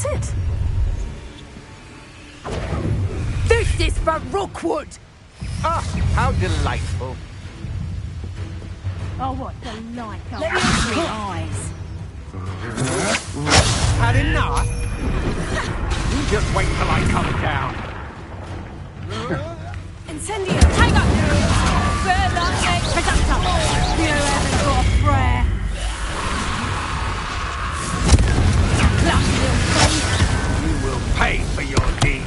that it? This is for Rookwood! Ah, how delightful. Oh, what delightful eyes. Had enough? You just wait till I come down. Incendio! Take up! Burn lightning! Productor! You haven't got a prayer. Lucky little thing. You will pay for your deed.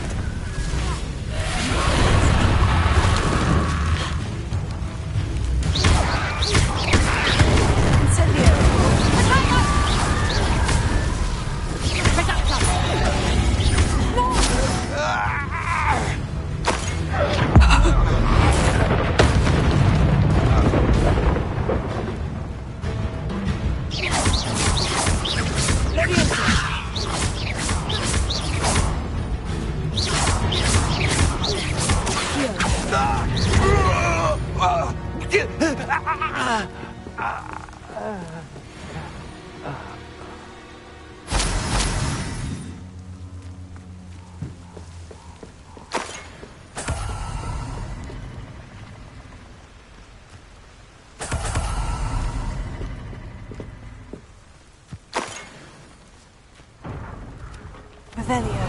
Revelio.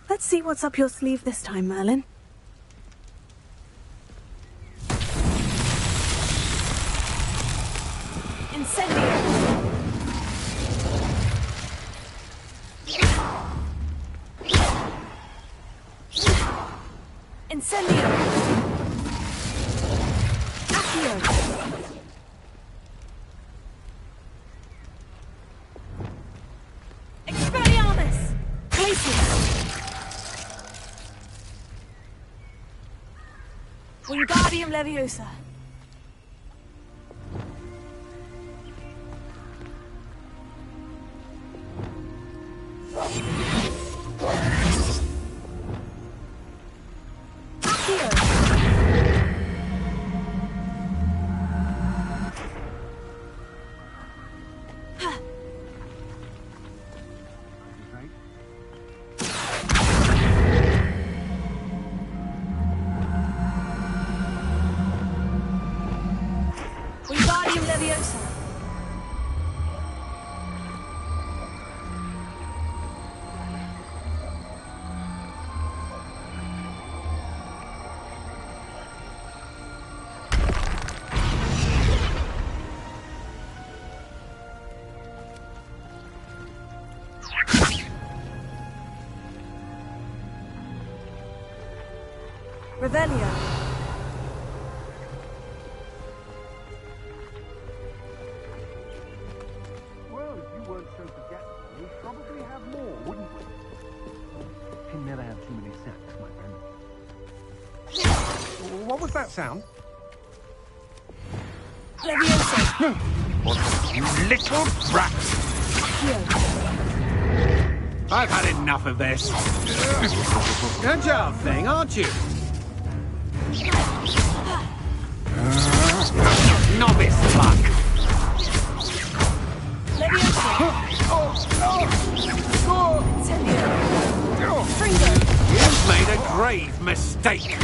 Let's see what's up your sleeve this time, Merlin. Incendio! Incendio! Accio! Expelliarmus! Glacius! Wingardium Leviosa. Wingardium Leviosa. Revelio. Well, if you weren't so forgetful, we'd probably have more, wouldn't we? Can never have too many sacks, my friend. What was that sound? Leviosa. What, you little brat! I've had enough of this. Agile thing, aren't you? Novice luck. You've made a grave mistake.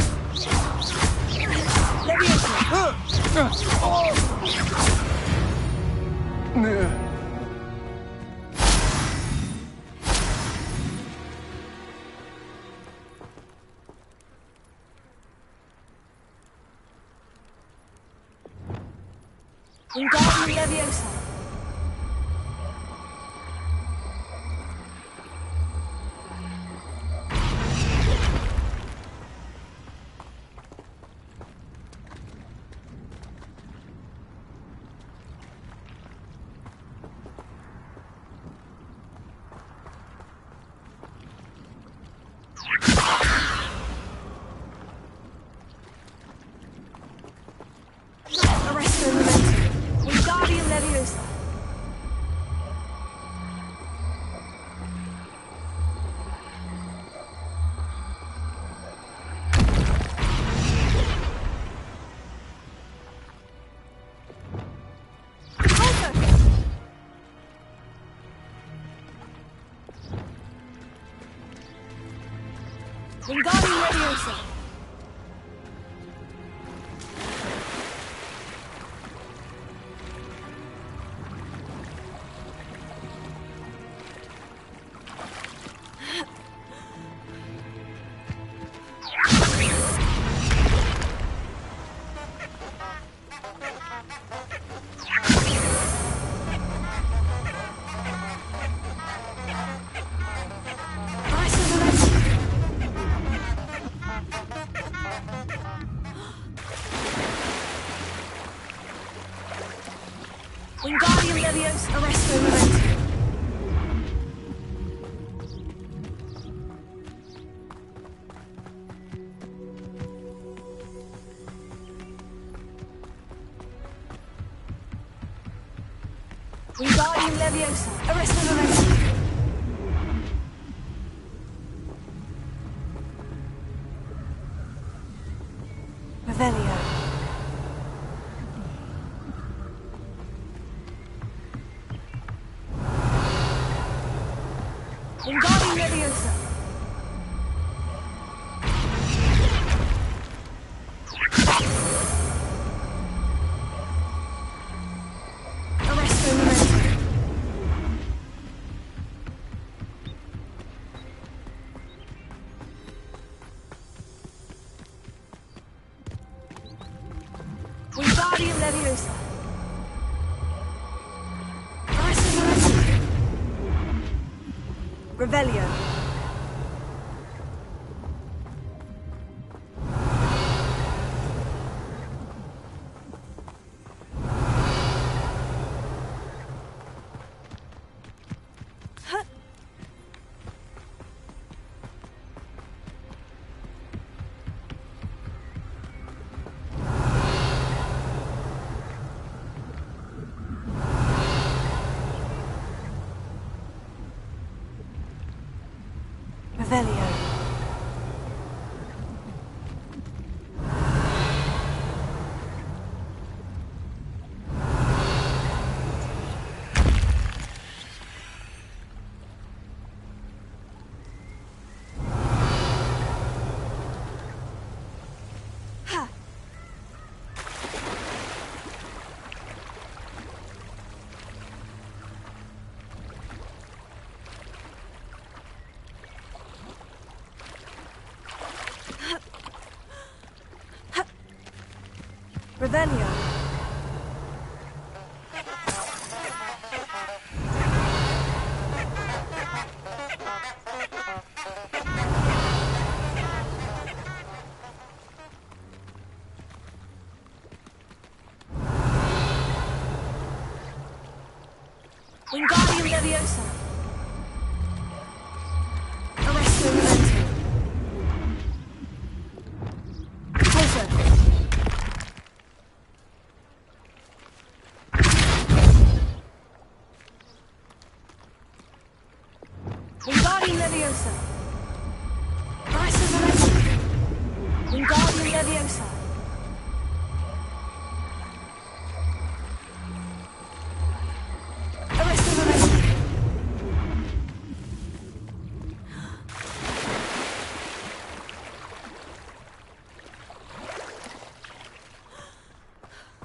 Wingardium Leviosa. Wingardium Leviosa, Arresto Momentum. Wingardium Leviosa, Arresto Momentum. Revelio. Wingardium Leviosa. Arresto Momentum. Wingardium Leviosa. Arresto Momentum. Revelio. Revelio. Ha. Revelio. Wingardium Leviosa. Arresto Momentum. Closer. Wingardium Leviosa. Arresto Momentum. Wingardium Leviosa. Arresto Momentum.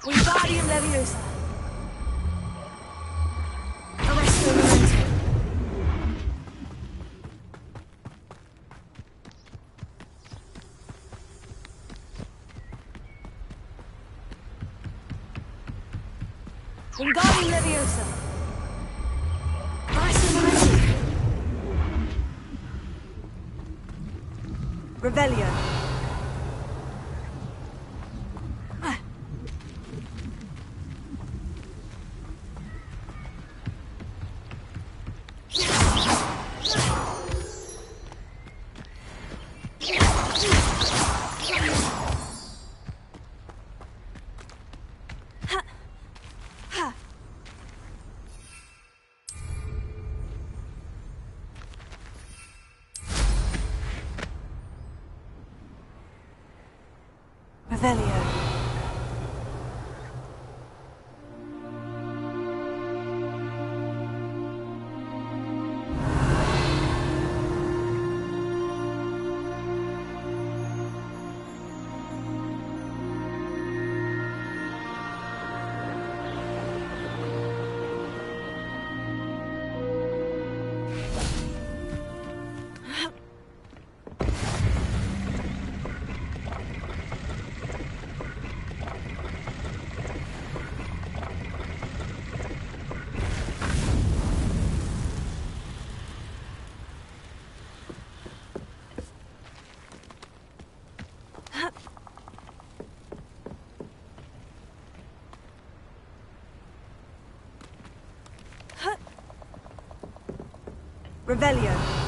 Wingardium Leviosa. Arresto Momentum. Wingardium Leviosa. Arresto Momentum. Revelio. Revelio. Revelio.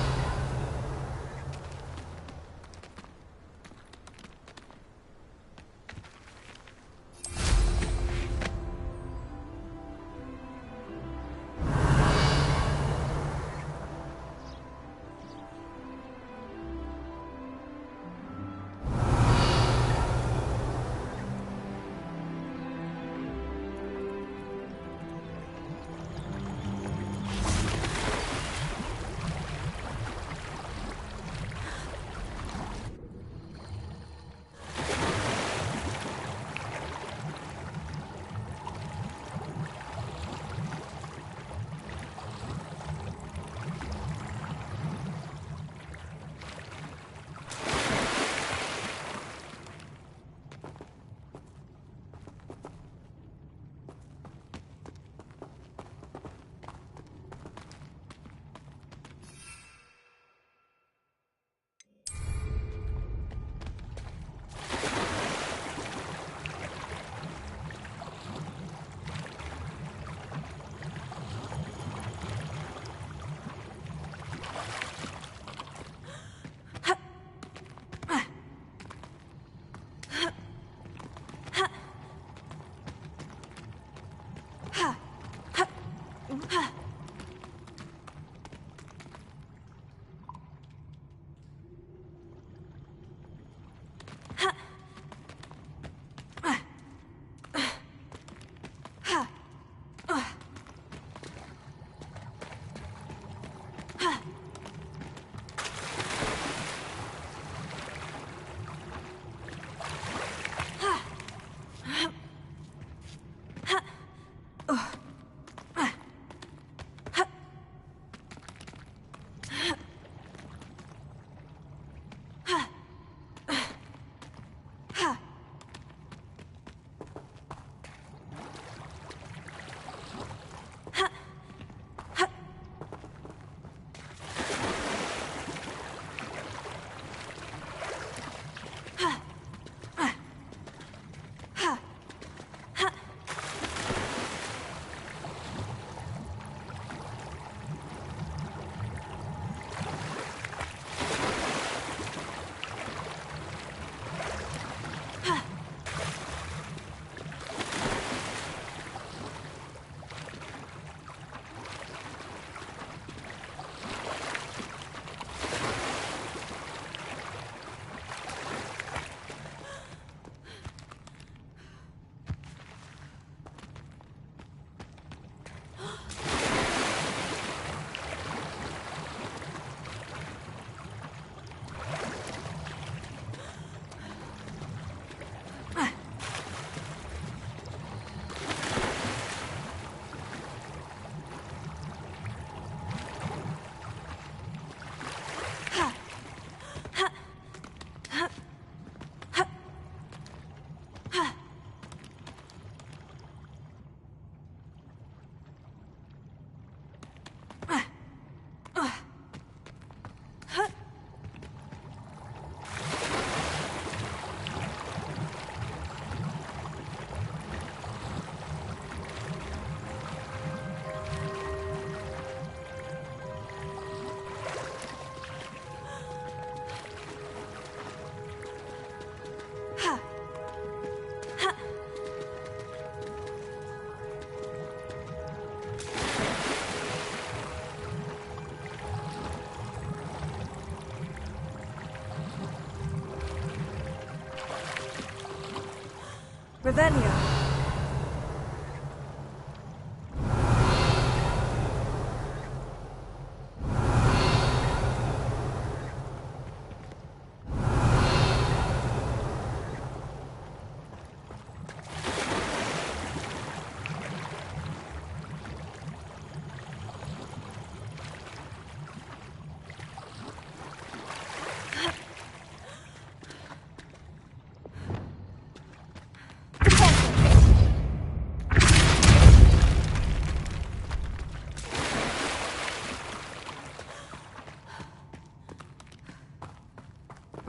Revelio.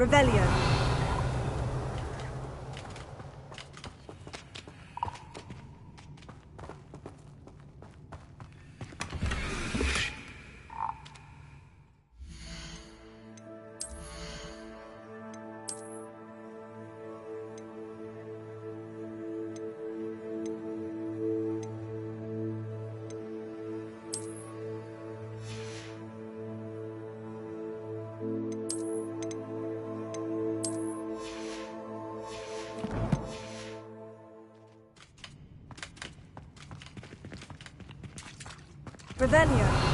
Revelio. Revelio.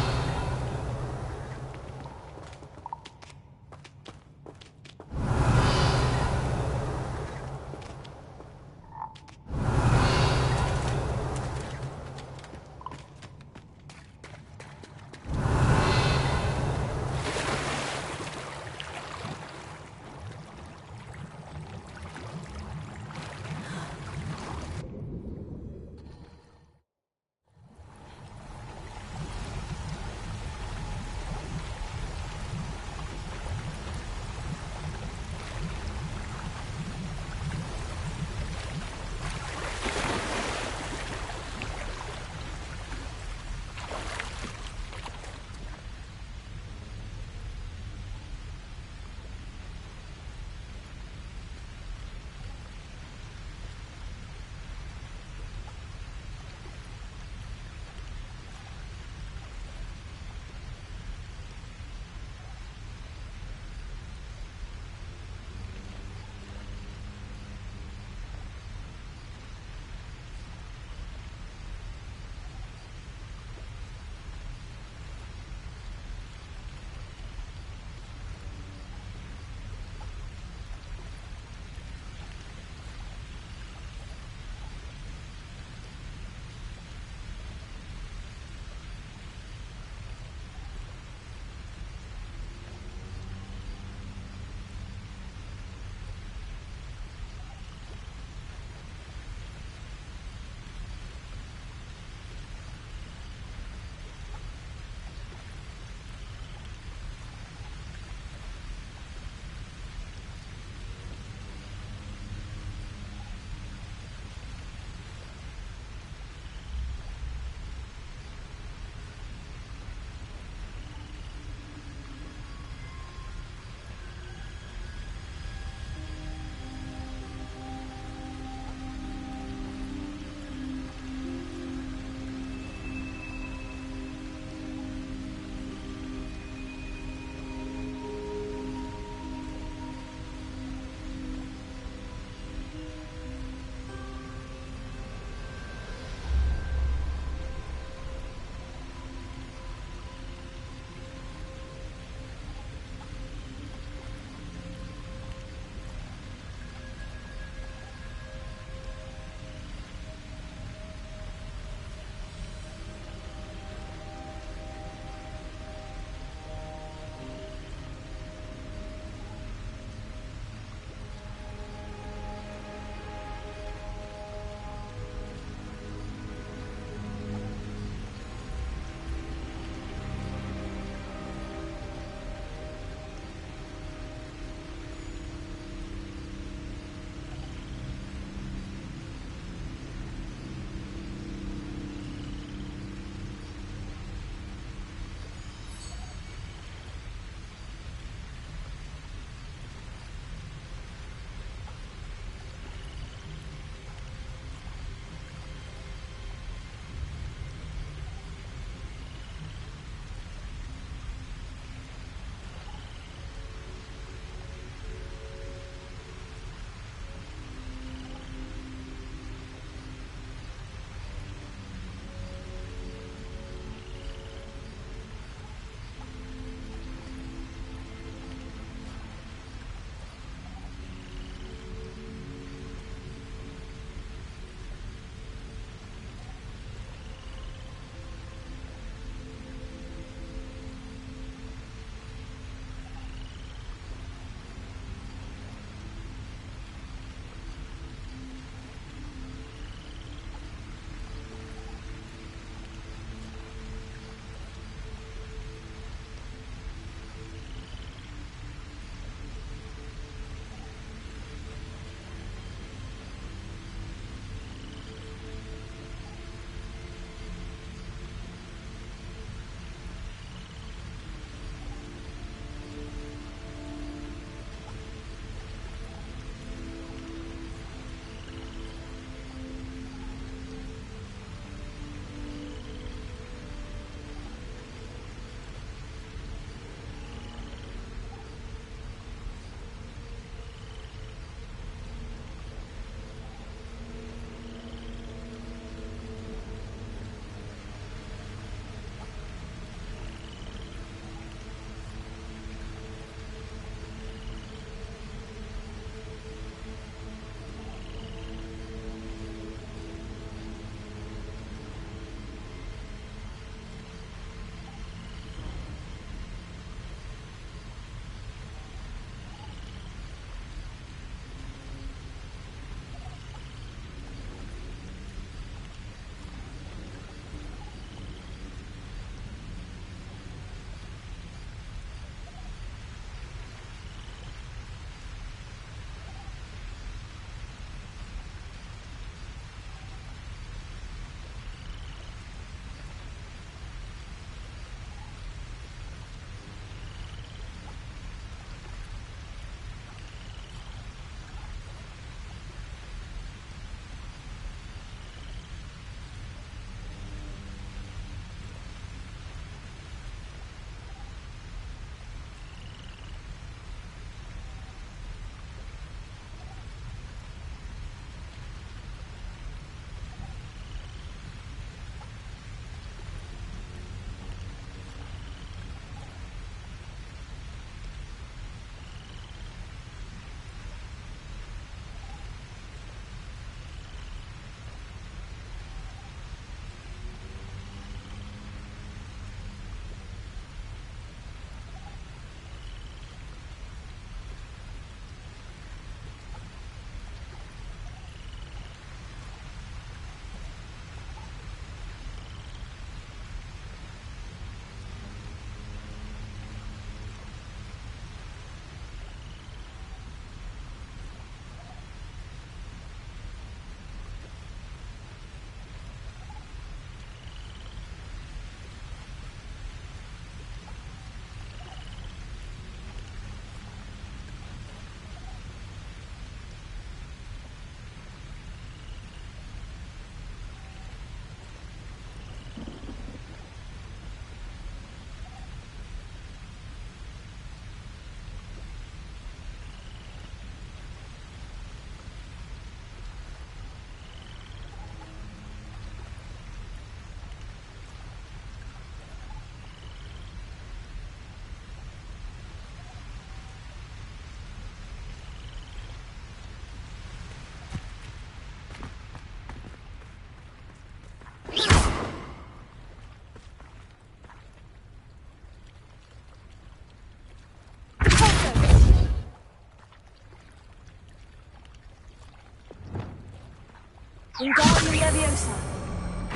Wingardium Leviosa.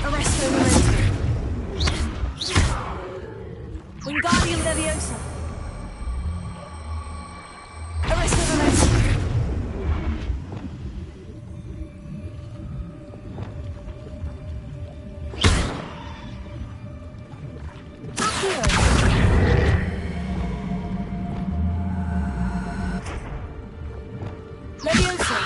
Arresto Momentum. Wingardium Leviosa. Arresto Momentum. Accio. Leviosa.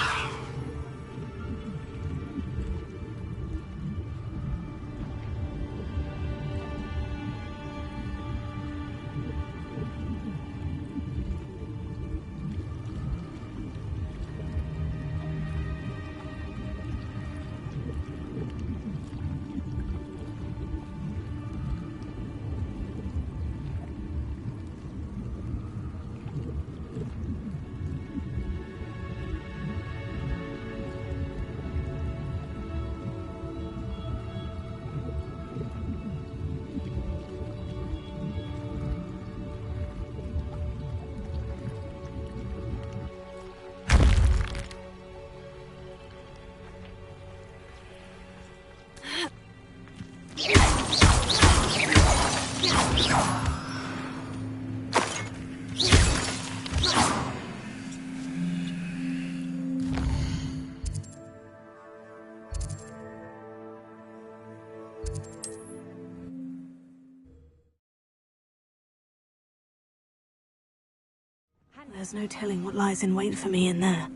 There's no telling what lies in wait for me in there.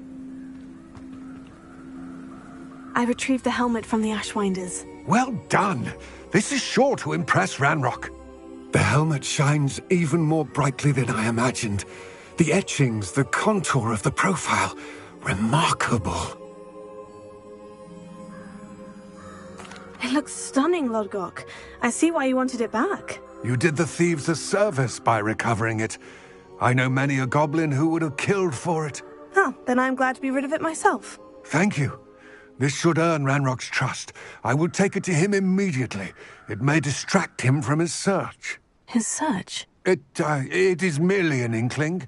I retrieved the helmet from the Ashwinders. Well done! This is sure to impress Ranrock. The helmet shines even more brightly than I imagined. The etchings, the contour of the profile, remarkable. It looks stunning, Lodgok. I see why you wanted it back. You did the thieves a service by recovering it. I know many a goblin who would have killed for it. Oh, then I'm glad to be rid of it myself. Thank you. This should earn Ranrock's trust. I will take it to him immediately. It may distract him from his search. His search? It is merely an inkling.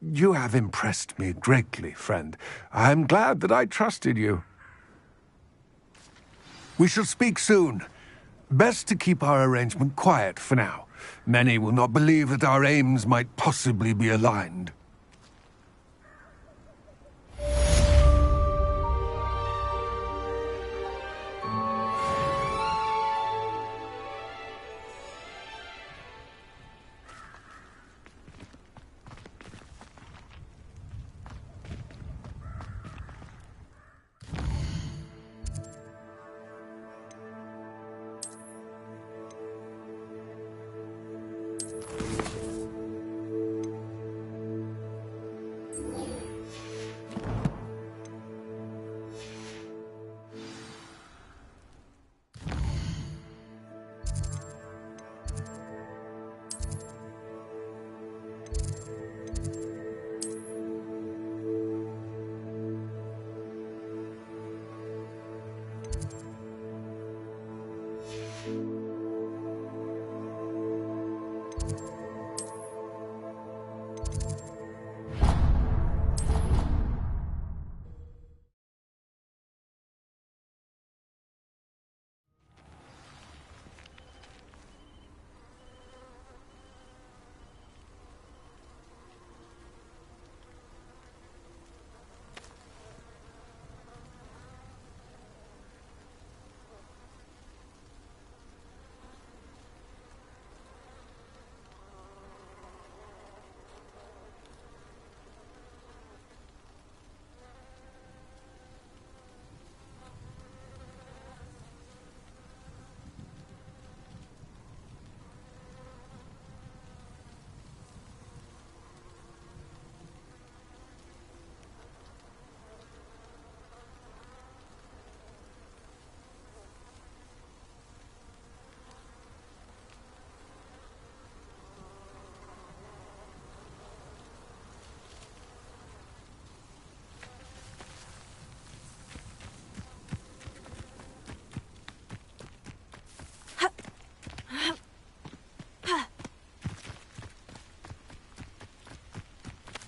You have impressed me greatly, friend. I am glad that I trusted you. We shall speak soon. Best to keep our arrangement quiet for now. Many will not believe that our aims might possibly be aligned.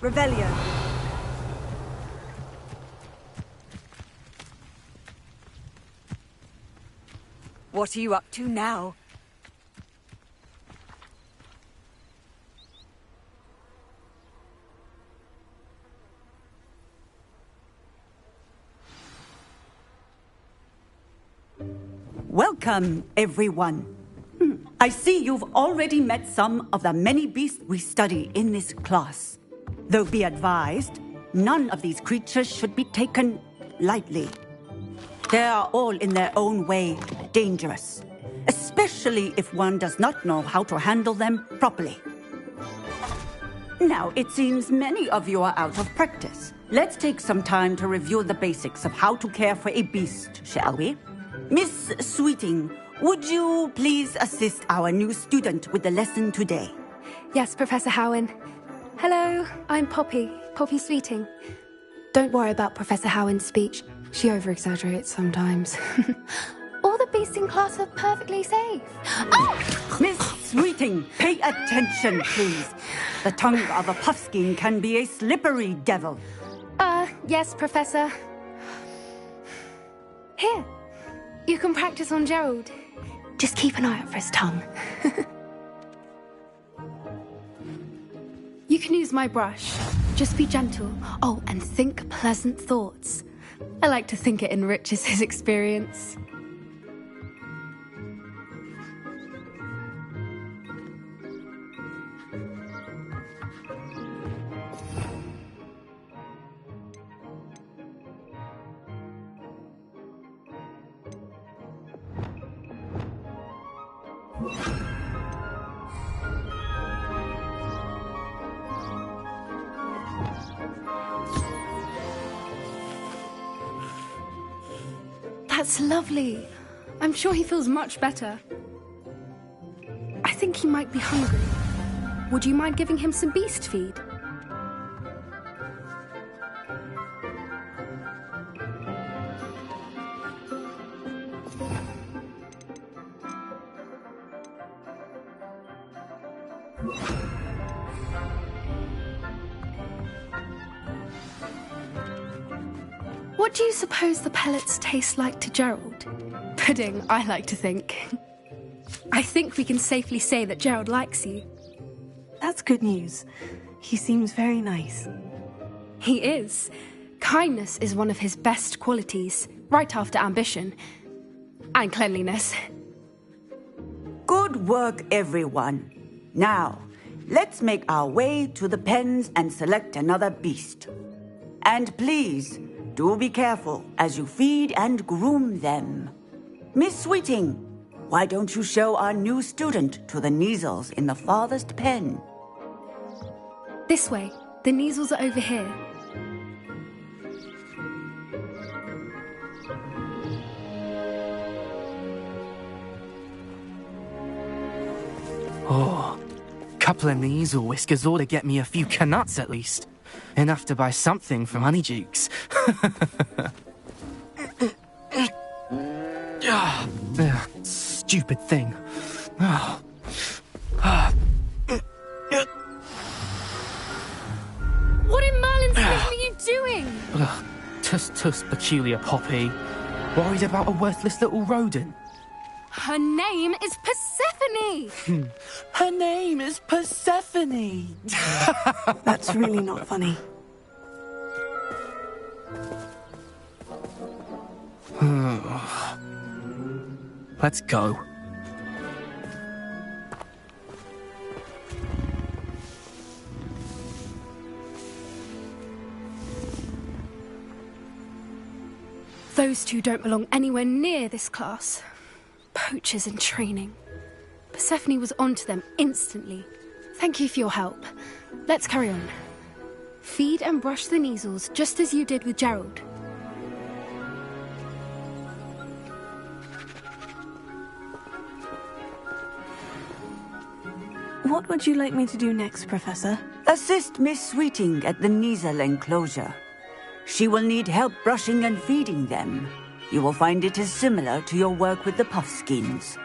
Revelio. What are you up to now? Welcome, everyone. I see you've already met some of the many beasts we study in this class. Though be advised, none of these creatures should be taken lightly. They are all in their own way dangerous, especially if one does not know how to handle them properly. Now, it seems many of you are out of practice. Let's take some time to review the basics of how to care for a beast, shall we? Miss Sweeting, would you please assist our new student with the lesson today? Yes, Professor Howen. Hello, I'm Poppy Sweeting. Don't worry about Professor Howen's speech. She over-exaggerates sometimes. All the beasts in class are perfectly safe. Oh! Miss Sweeting, pay attention, please. The tongue of a puffskein can be a slippery devil. Yes, Professor. Here, you can practice on Gerald. Just keep an eye out for his tongue. You can use my brush. Just be gentle. Oh, and think pleasant thoughts. I like to think it enriches his experience. That's lovely. I'm sure he feels much better. I think he might be hungry. Would you mind giving him some beast feed? What do you suppose the pellets taste like to Gerald? Pudding, I like to think. I think we can safely say that Gerald likes you. That's good news. He seems very nice. He is. Kindness is one of his best qualities, right after ambition. And cleanliness. Good work, everyone. Now, let's make our way to the pens and select another beast. And please, do be careful as you feed and groom them. Miss Sweeting, why don't you show our new student to the Kneazles in the farthest pen? This way. The Kneazles are over here. Oh, couple of Kneazle whiskers ought to get me a few canuts at least. Enough to buy something from Honeydukes. Stupid thing. What in Merlin's name are you doing? Tuss, peculiar Poppy. Worried about a worthless little rodent? Her name is Persephone! Her name is Persephone! That's really not funny. Let's go. Those two don't belong anywhere near this class. Poachers in training. Persephone was onto them instantly. Thank you for your help. Let's carry on. Feed and brush the Kneazles just as you did with Gerald. What would you like me to do next, Professor? Assist Miss Sweeting at the Kneazle enclosure. She will need help brushing and feeding them. You will find it is similar to your work with the puffskeins.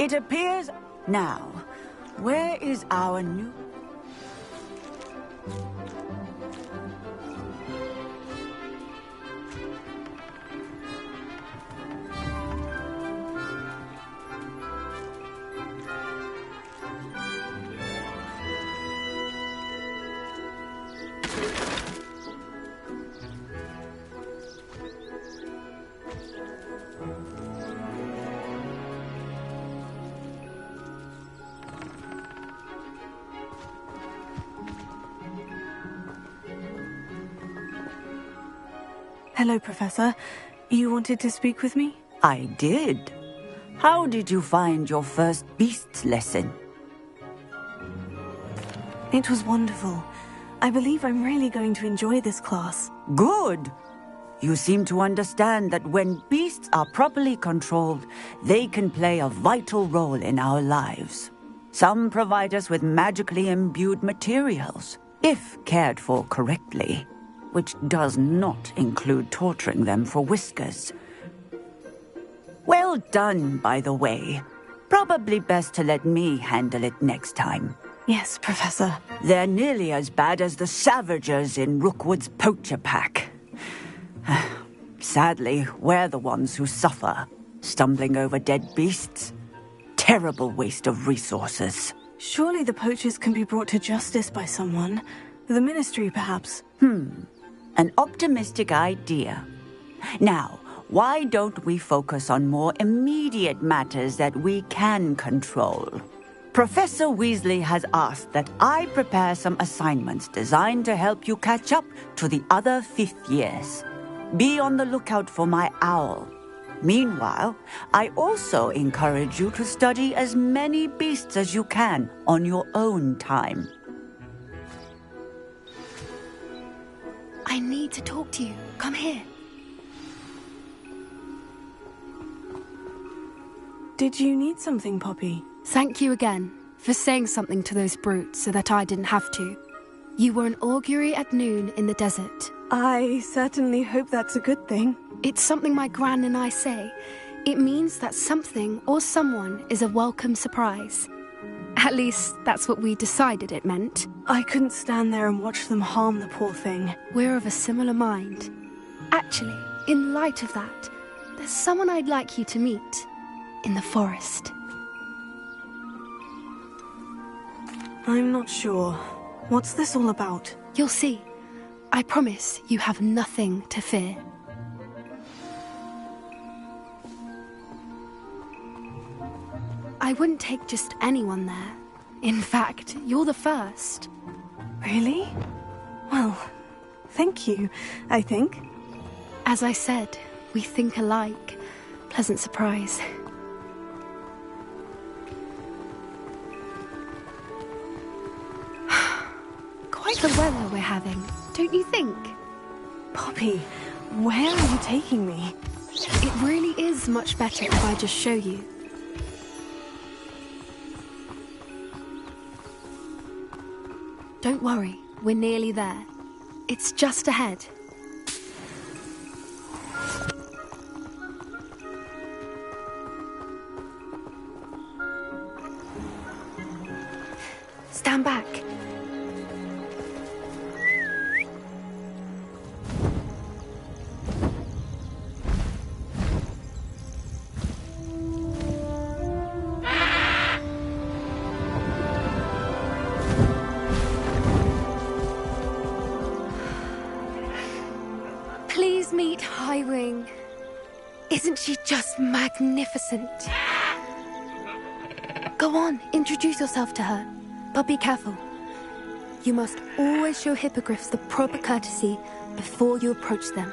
It appears... Now, where is our new... Hello, Professor. You wanted to speak with me? I did. How did you find your first beasts lesson? It was wonderful. I believe I'm really going to enjoy this class. Good. You seem to understand that when beasts are properly controlled, they can play a vital role in our lives. Some provide us with magically imbued materials, if cared for correctly, which does not include torturing them for whiskers. Well done, by the way. Probably best to let me handle it next time. Yes, Professor. They're nearly as bad as the Savagers in Rookwood's poacher pack. Sadly, we're the ones who suffer, stumbling over dead beasts. Terrible waste of resources. Surely the poachers can be brought to justice by someone. The Ministry, perhaps. An optimistic idea. Now, why don't we focus on more immediate matters that we can control? Professor Weasley has asked that I prepare some assignments designed to help you catch up to the other fifth years. Be on the lookout for my owl. Meanwhile, I also encourage you to study as many beasts as you can on your own time. I need to talk to you. Come here. Did you need something, Poppy? Thank you again for saying something to those brutes so that I didn't have to. You were an augury at noon in the desert. I certainly hope that's a good thing. It's something my gran and I say. It means that something or someone is a welcome surprise. At least, that's what we decided it meant. I couldn't stand there and watch them harm the poor thing. We're of a similar mind. Actually, in light of that, there's someone I'd like you to meet. In the forest. I'm not sure. What's this all about? You'll see. I promise you have nothing to fear. I wouldn't take just anyone there. In fact, you're the first. Really? Well, thank you, I think. As I said, we think alike. Pleasant surprise. Quite the weather we're having, don't you think? Poppy, where are you taking me? It really is much better if I just show you. Don't worry, we're nearly there. It's just ahead. Stand back. Please meet Highwing. Isn't she just magnificent? Go on, introduce yourself to her. But be careful. You must always show hippogriffs the proper courtesy before you approach them.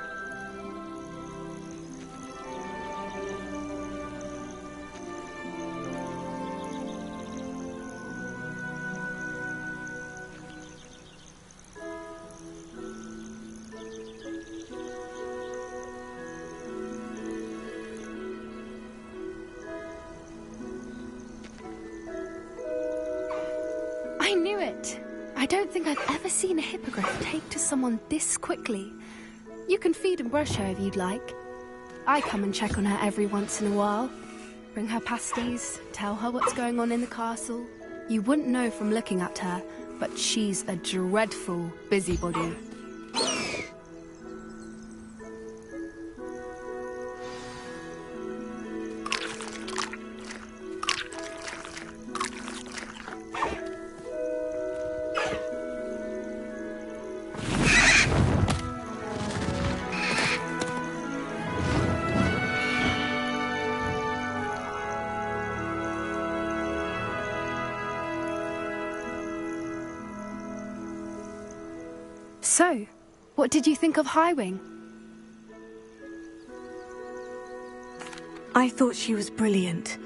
I knew it! I don't think I've ever seen a hippogriff take to someone this quickly. You can feed and brush her if you'd like. I come and check on her every once in a while. bring her pasties, tell her what's going on in the castle. You wouldn't know from looking at her, but she's a dreadful busybody. So, what did you think of Highwing? I thought she was brilliant.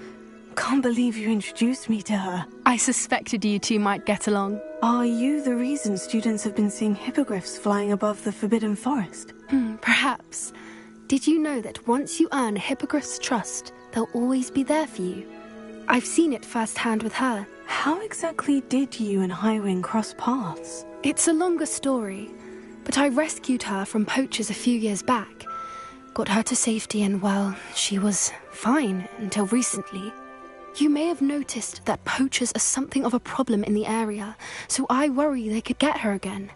Can't believe you introduced me to her. I suspected you two might get along. Are you the reason students have been seeing hippogriffs flying above the Forbidden Forest? Perhaps. Did you know that once you earn a hippogriff's trust, they'll always be there for you? I've seen it firsthand with her. How exactly did you and Highwing cross paths? It's a longer story, but I rescued her from poachers a few years back. Got her to safety and, well, she was fine until recently. You may have noticed that poachers are something of a problem in the area, so I worry they could get her again.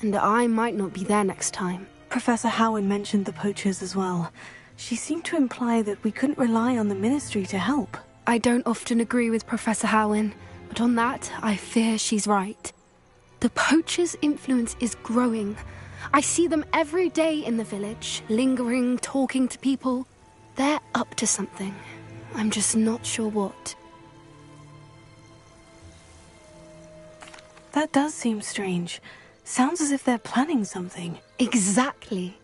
And I might not be there next time. Professor Howin mentioned the poachers as well. She seemed to imply that we couldn't rely on the Ministry to help. I don't often agree with Professor Howin, but on that, I fear she's right. The poachers' influence is growing. I see them every day in the village, lingering, talking to people. They're up to something. I'm just not sure what. That does seem strange. Sounds as if they're planning something. Exactly.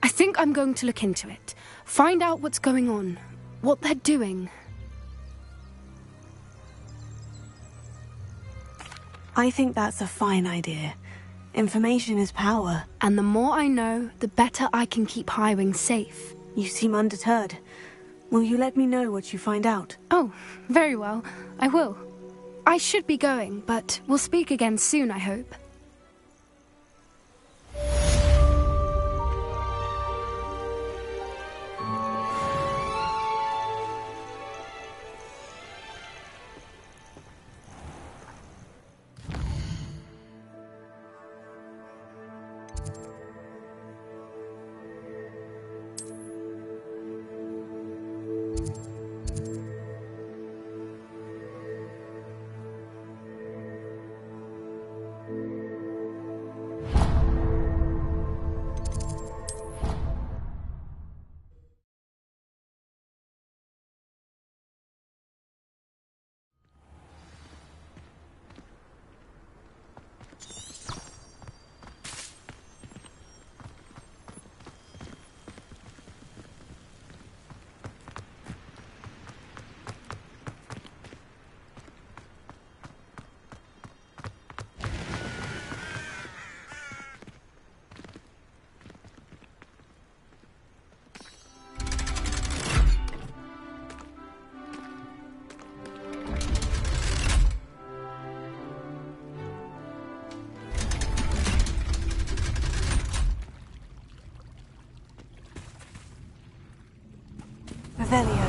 I think I'm going to look into it. Find out what's going on, what they're doing. I think that's a fine idea. Information is power. And the more I know, the better I can keep Highwing safe. You seem undeterred. Will you let me know what you find out? Oh, very well. I will. I should be going, but we'll speak again soon, I hope. Revelio.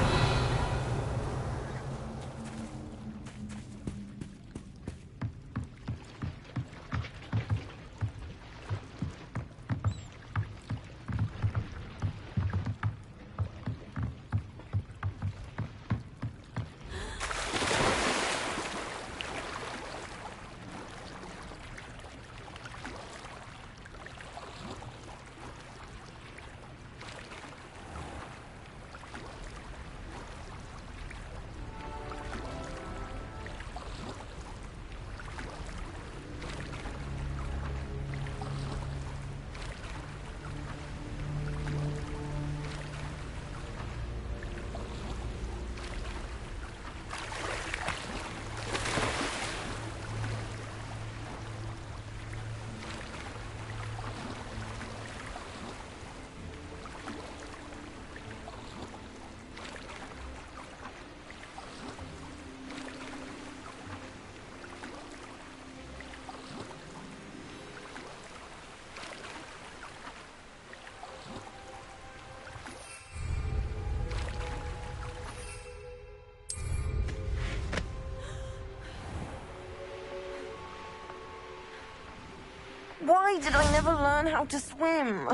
Why did I never learn how to swim?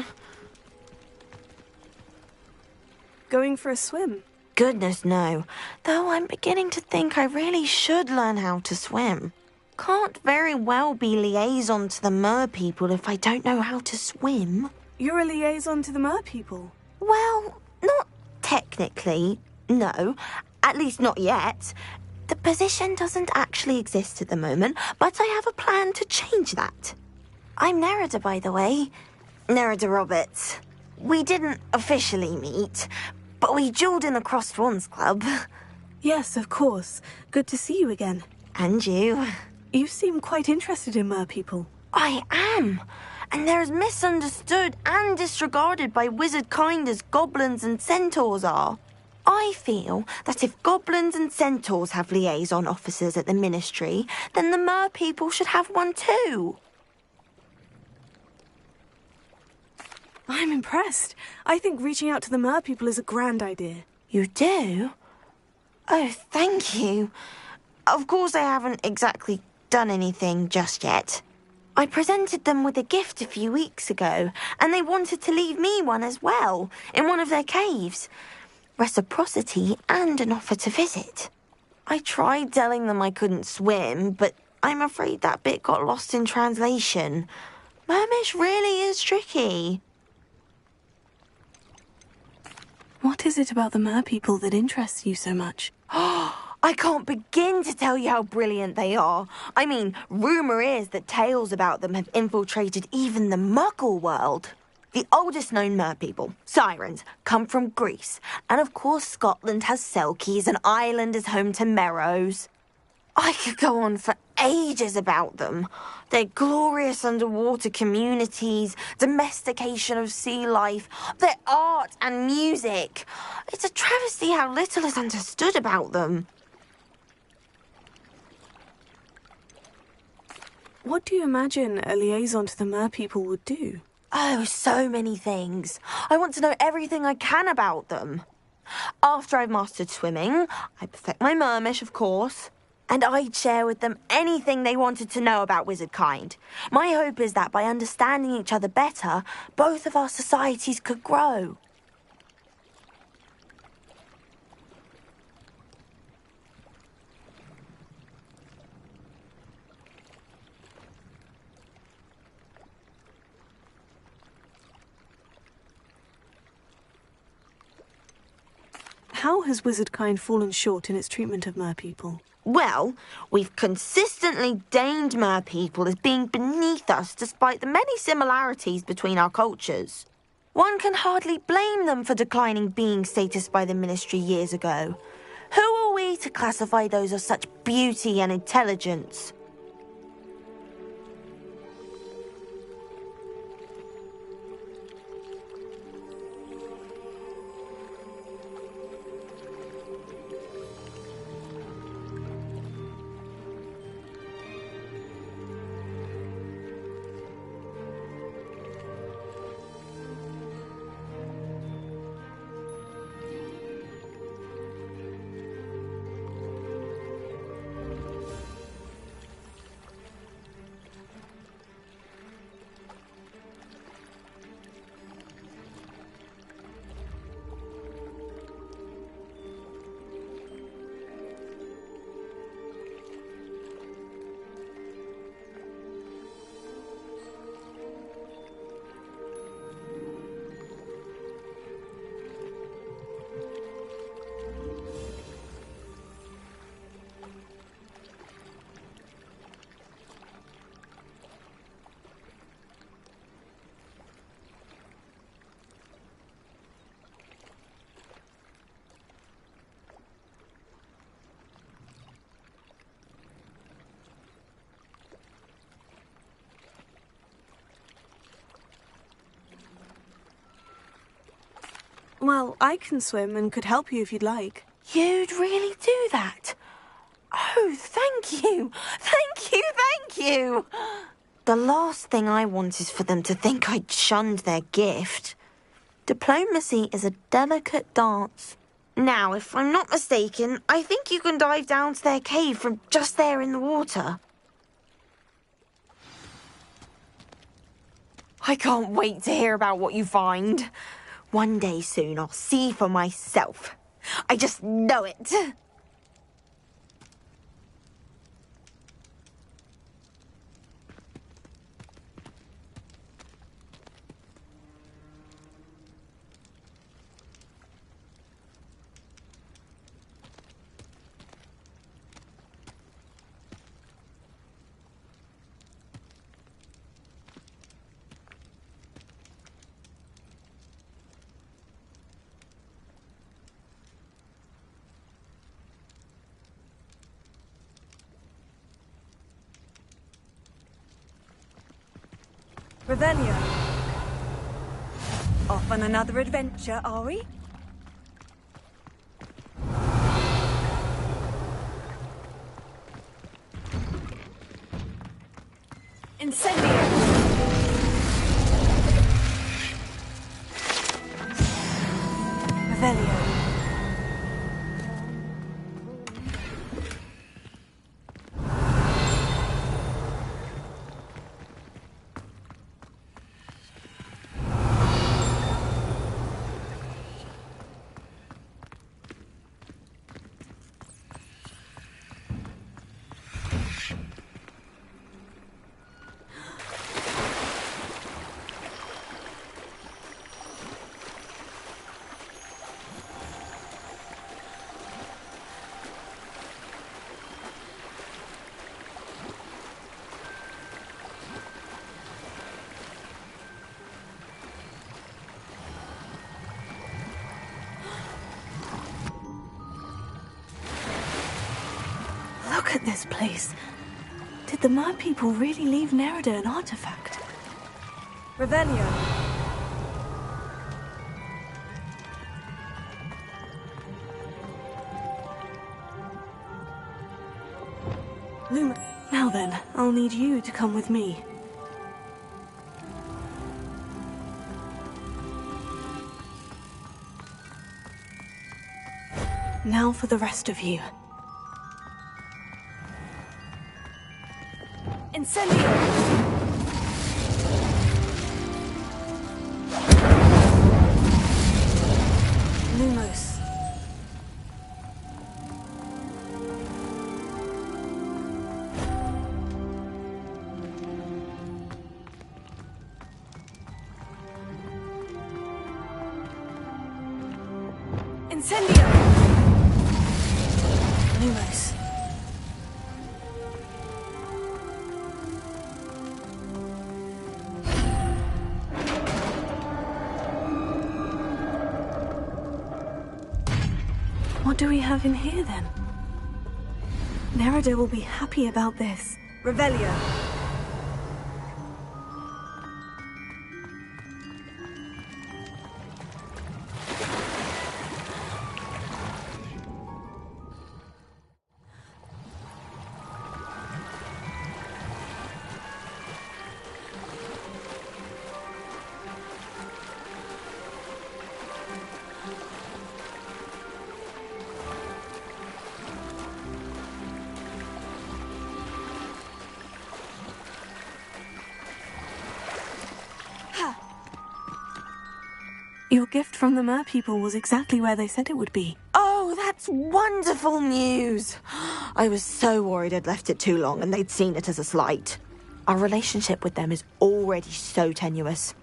Going for a swim? Goodness, no. Though I'm beginning to think I really should learn how to swim. Can't very well be liaison to the mer people if I don't know how to swim. You're a liaison to the mer people? Well, not technically, no. At least not yet. The position doesn't actually exist at the moment, but I have a plan to change that. I'm Nerida, by the way. Nerida Roberts. We didn't officially meet, but we duelled in the Crossed Wands Club. Yes, of course. Good to see you again. And you. You seem quite interested in mer people. I am. And they're as misunderstood and disregarded by wizard kind as goblins and centaurs are. I feel that if goblins and centaurs have liaison officers at the Ministry, then the mer people should have one too. I'm impressed. I think reaching out to the mer people is a grand idea. You do? Oh, thank you. Of course I haven't exactly done anything just yet. I presented them with a gift a few weeks ago, and they wanted to leave me one as well, in one of their caves. Reciprocity and an offer to visit. I tried telling them I couldn't swim, but I'm afraid that bit got lost in translation. Mermish really is tricky. What is it about the mer people that interests you so much? I can't begin to tell you how brilliant they are. I mean, rumour is that tales about them have infiltrated even the Muggle world. The oldest known mer people, sirens, come from Greece. And of course Scotland has Selkies and Ireland is home to Merrows. I could go on for ages about them. Their glorious underwater communities, domestication of sea life, their art and music. It's a travesty how little is understood about them. What do you imagine a liaison to the mer people would do? Oh, so many things. I want to know everything I can about them. After I've mastered swimming, I perfect my mermish, of course. And I'd share with them anything they wanted to know about wizard kind. My hope is that by understanding each other better, both of our societies could grow. How has wizard kind fallen short in its treatment of mer people? Well, we've consistently deemed mer people as being beneath us despite the many similarities between our cultures. One can hardly blame them for declining being status by the Ministry years ago. Who are we to classify those of such beauty and intelligence? Well, I can swim and could help you if you'd like. You'd really do that? Oh, thank you! Thank you, thank you! The last thing I want is for them to think I'd shunned their gift. Diplomacy is a delicate dance. Now, if I'm not mistaken, I think you can dive down to their cave from just there in the water. I can't wait to hear about what you find. One day soon I'll see for myself. I just know it. Revelio. Off on another adventure, are we? Incendio! Revelio. Look at this place. Did the Mer people really leave Nerida an artifact? Revelio. Luma. Now then, I'll need you to come with me. Now for the rest of you. Incendio! Lumos. Incendio! Lumos. What do we have in here, then? Nerida will be happy about this. Revelio. Your gift from the Mer people was exactly where they said it would be. Oh, that's wonderful news. I was so worried I'd left it too long and they'd seen it as a slight. Our relationship with them is already so tenuous.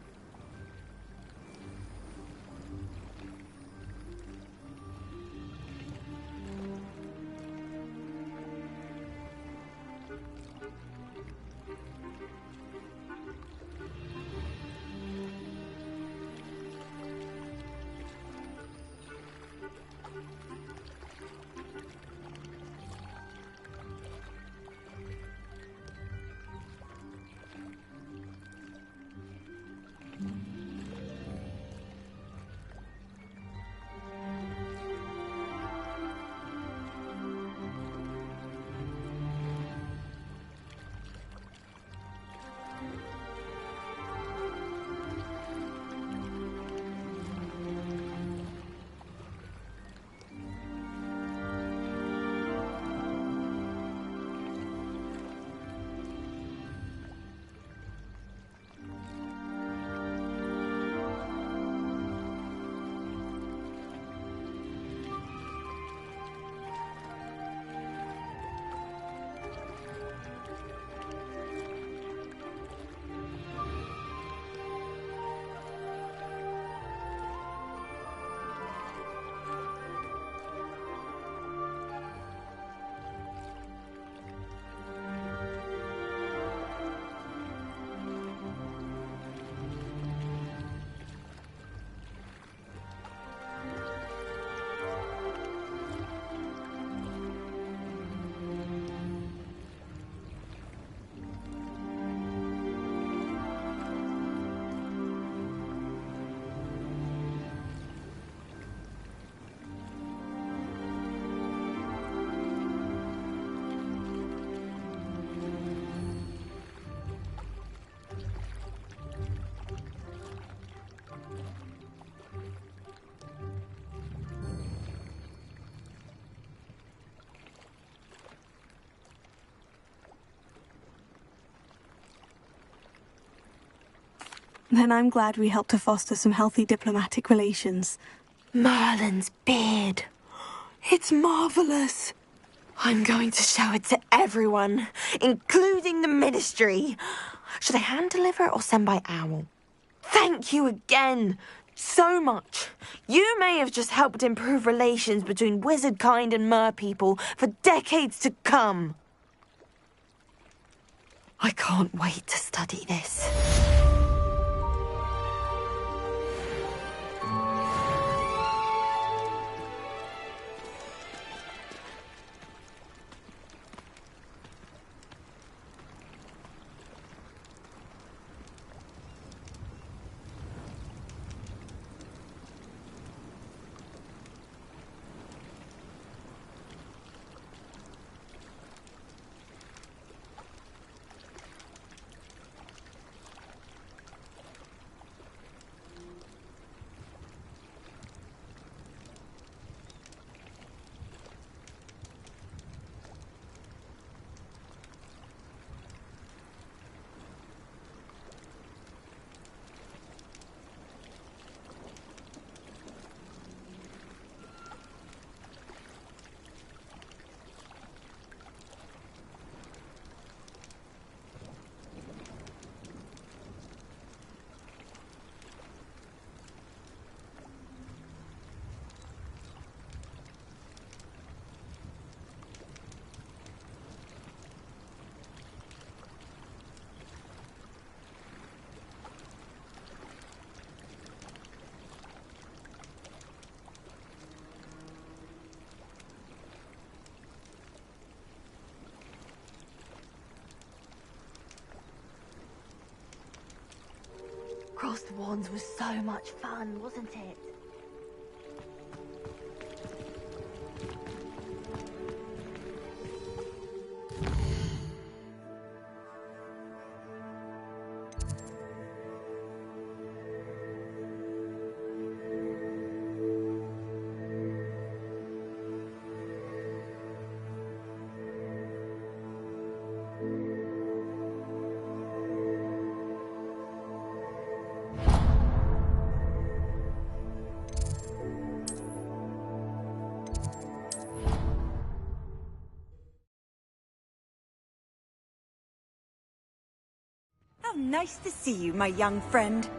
Then I'm glad we helped to foster some healthy diplomatic relations. Merlin's beard. It's marvellous. I'm going to show it to everyone, including the Ministry. Should I hand deliver it or send by owl? Thank you again so much. You may have just helped improve relations between wizard kind and mer people for decades to come. I can't wait to study this. Cross the Wands was so much fun, wasn't it? How nice to see you, my young friend.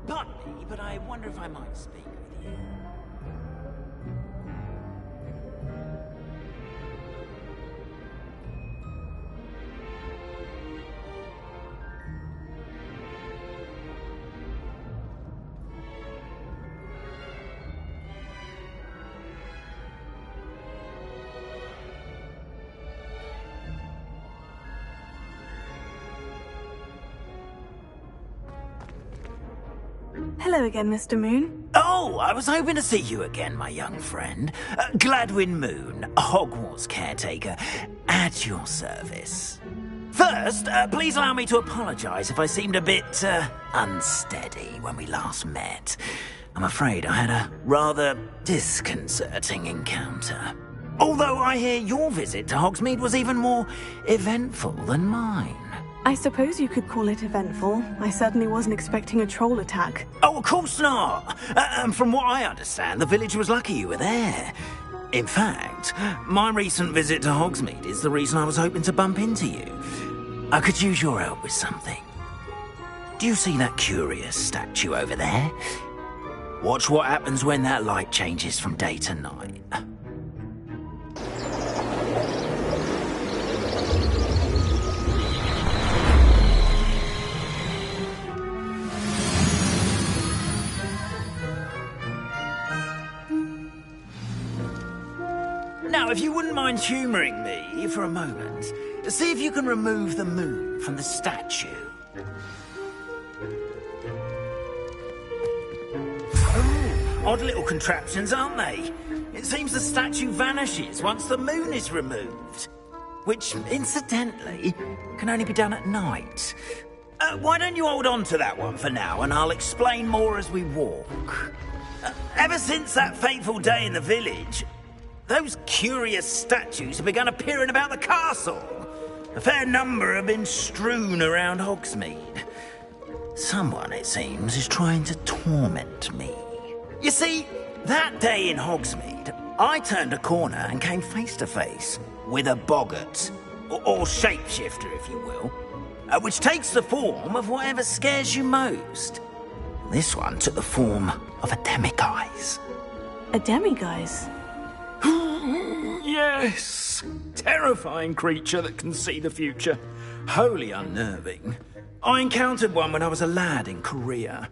Pardon me, but I wonder if I might speak with you. Hello again, Mr. Moon. Oh, I was hoping to see you again, my young friend. Gladwin Moon, Hogwarts caretaker, at your service. First, please allow me to apologise if I seemed a bit, unsteady when we last met. I'm afraid I had a rather disconcerting encounter. Although I hear your visit to Hogsmeade was even more eventful than mine. I suppose you could call it eventful. I certainly wasn't expecting a troll attack. Oh, of course not. From what I understand, the village was lucky you were there. In fact, my recent visit to Hogsmeade is the reason I was hoping to bump into you. I could use your help with something. Do you see that curious statue over there? Watch what happens when that light changes from day to night. Now, if you wouldn't mind humouring me for a moment, see if you can remove the moon from the statue. Oh, odd little contraptions, aren't they? It seems the statue vanishes once the moon is removed. Which, incidentally, can only be done at night. Why don't you hold on to that one for now, and I'll explain more as we walk. Ever since that fateful day in the village, those curious statues have begun appearing about the castle. A fair number have been strewn around Hogsmeade. Someone, it seems, is trying to torment me. You see, that day in Hogsmeade, I turned a corner and came face to face with a boggart, or shapeshifter, if you will, which takes the form of whatever scares you most. This one took the form of a demiguise. A demiguise? Yes! Terrifying creature that can see the future. Wholly unnerving. I encountered one when I was a lad in Korea.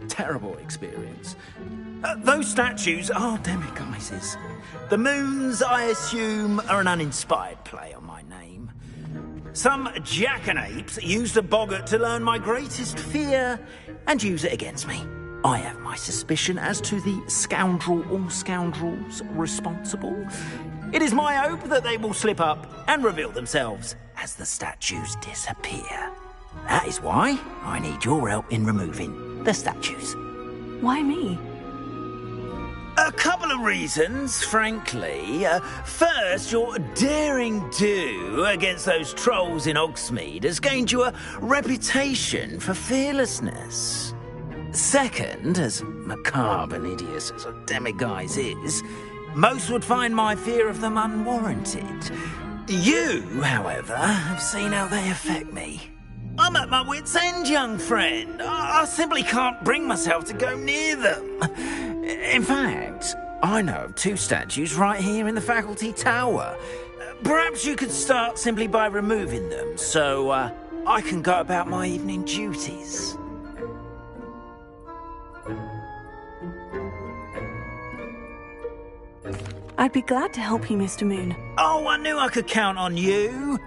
Terrible experience. Those statues are demiguises. The moons, I assume, are an uninspired play on my name. Some jackanapes used a boggart to learn my greatest fear and use it against me. I have my suspicion as to the scoundrel or scoundrels responsible. It is my hope that they will slip up and reveal themselves as the statues disappear. That is why I need your help in removing the statues. Why me? A couple of reasons, frankly. First, your daring do against those trolls in Hogsmeade has gained you a reputation for fearlessness. Second, as macabre and hideous as a demiguise is, most would find my fear of them unwarranted. You, however, have seen how they affect me. I'm at my wit's end, young friend. I simply can't bring myself to go near them. In fact, I know of two statues right here in the faculty tower. Perhaps you could start simply by removing them, so I can go about my evening duties. I'd be glad to help you, Mr. Moon. Oh, I knew I could count on you.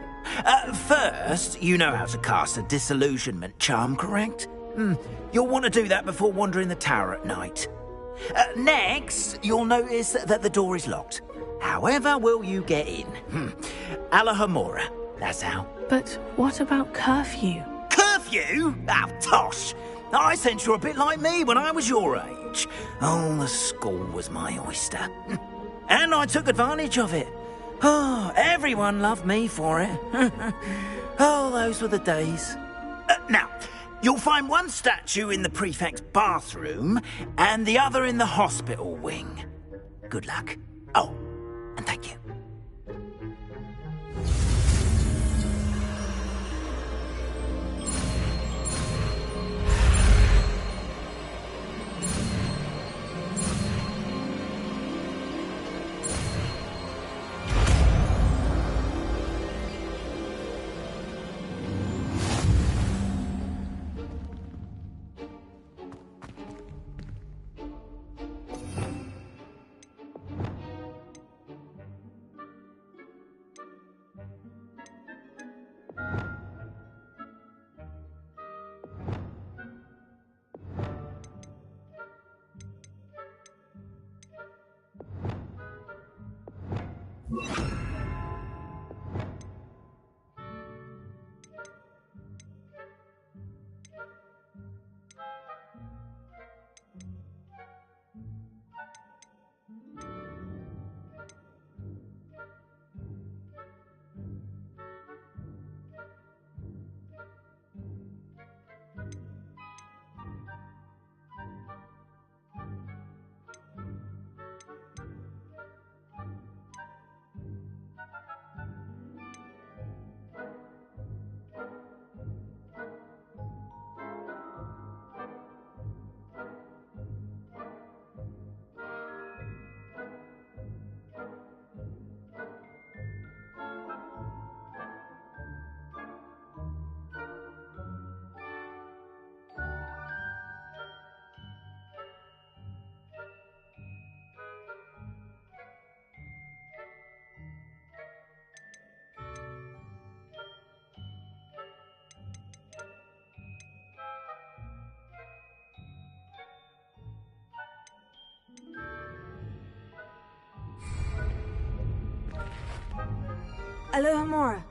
First, you know how to cast a disillusionment charm, correct? You'll want to do that before wandering the tower at night. Next, you'll notice that the door is locked. However will you get in? Alahomora, that's how. But what about curfew? Curfew? Oh, tosh. I sense you're a bit like me when I was your age. Oh, the school was my oyster. And I took advantage of it. Oh, everyone loved me for it. Oh, those were the days. Now, you'll find one statue in the prefect's bathroom and the other in the hospital wing. Good luck. Oh, and thank you. Alohomora.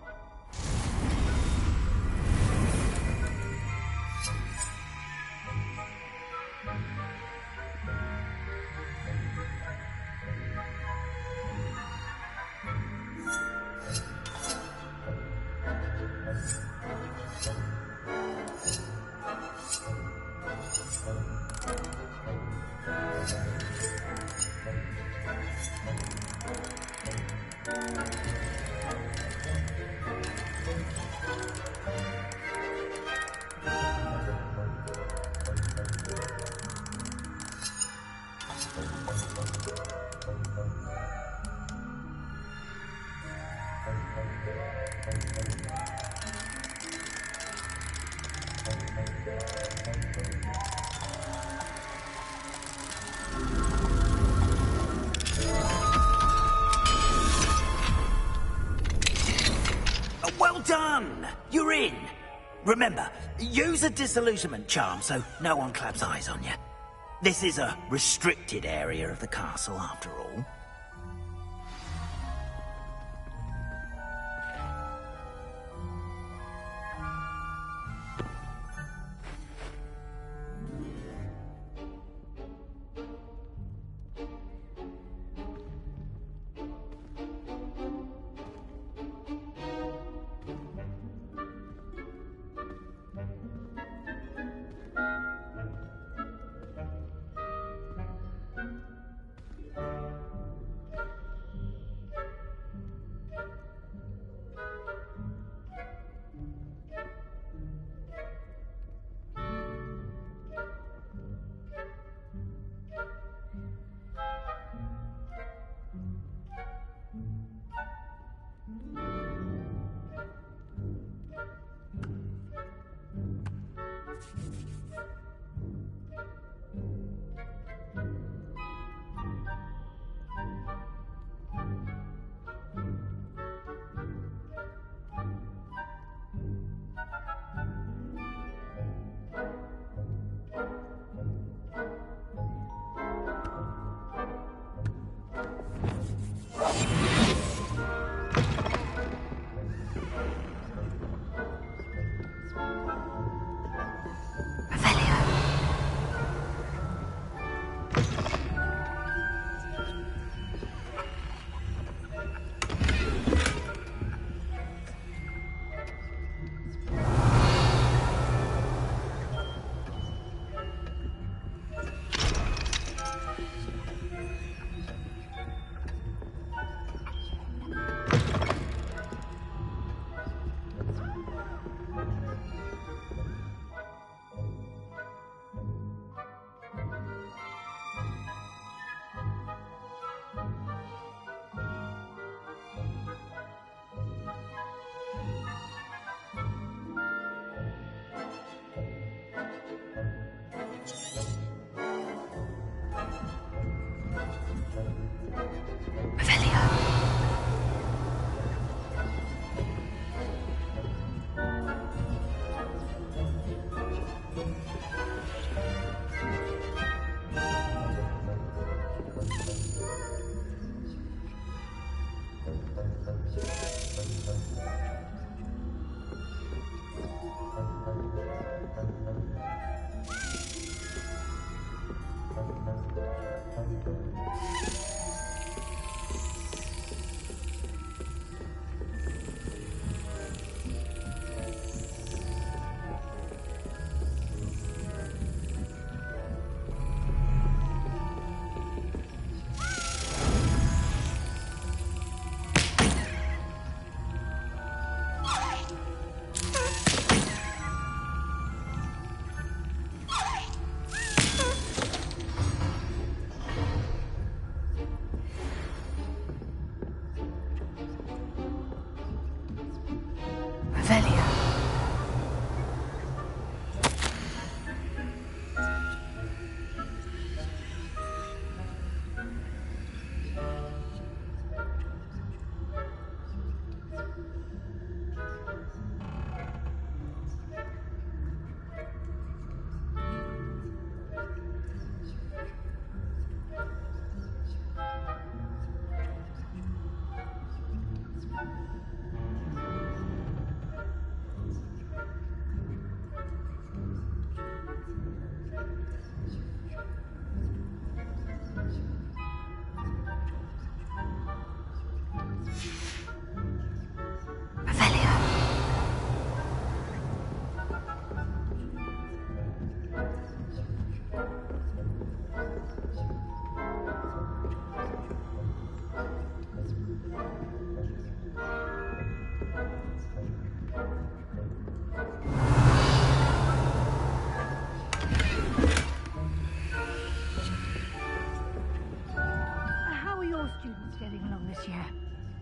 Well done! You're in. Remember, use a disillusionment charm so no one claps eyes on you. This is a restricted area of the castle, after all.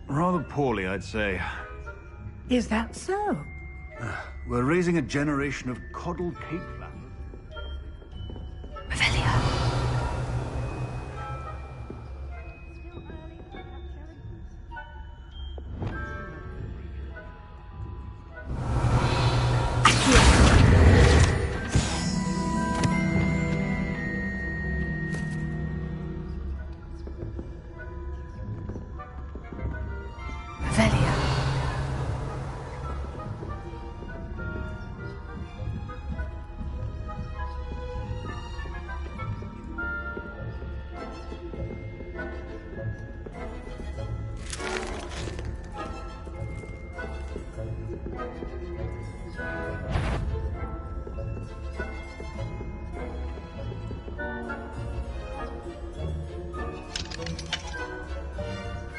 Rather poorly, I'd say. Is that so? We're raising a generation of coddled cake flappers.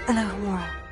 Alohomora.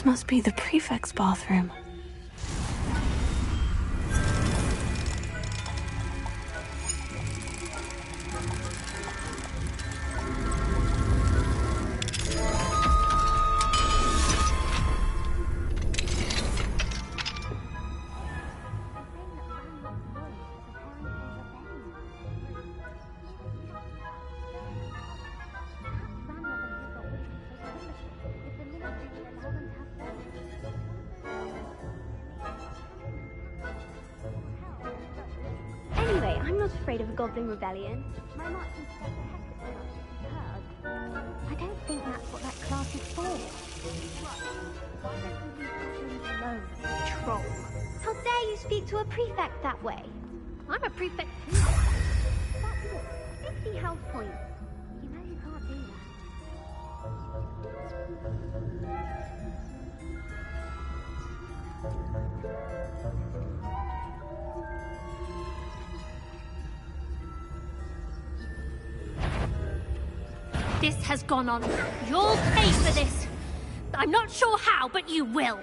This must be the prefect's bathroom. Anyway, I'm not afraid of a goblin rebellion. My marching steps are heard. I don't think that's what that class is for. Alone, troll. How dare you speak to a prefect that way? I'm a prefect too. That's it. 50 health points. You know you can't do that. This has gone on. You'll pay for this. I'm not sure how, but you will.